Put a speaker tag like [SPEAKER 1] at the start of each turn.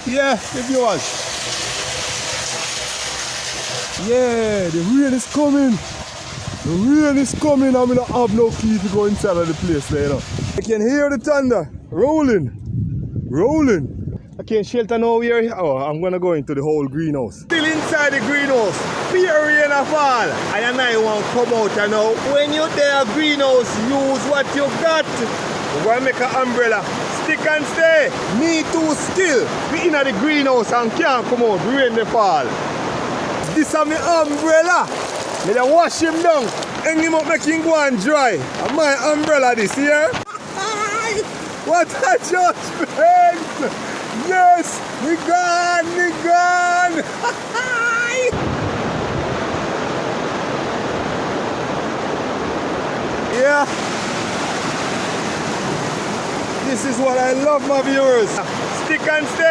[SPEAKER 1] Yeah, the viewers. Yeah, the rain is coming. The rain is coming. I'm gonna have no key to go inside of the place there, you know. I can hear the thunder rolling. Rolling. I can't shelter now here. Oh, I'm gonna go into the whole greenhouse. Still inside the greenhouse. Fear rain a fall. And I won't come out now. When you're there greenhouse, use what you got. We're gonna make an umbrella. Stick and stay. Me too still. We in the greenhouse and can't come out. Rain the fall. This is my umbrella. Me da wash him down. Hang him up, make him go and dry. And my umbrella this here. What a judgment! Yes! We gone! We gone! Yeah. This is what I love, my viewers. Stick and stay.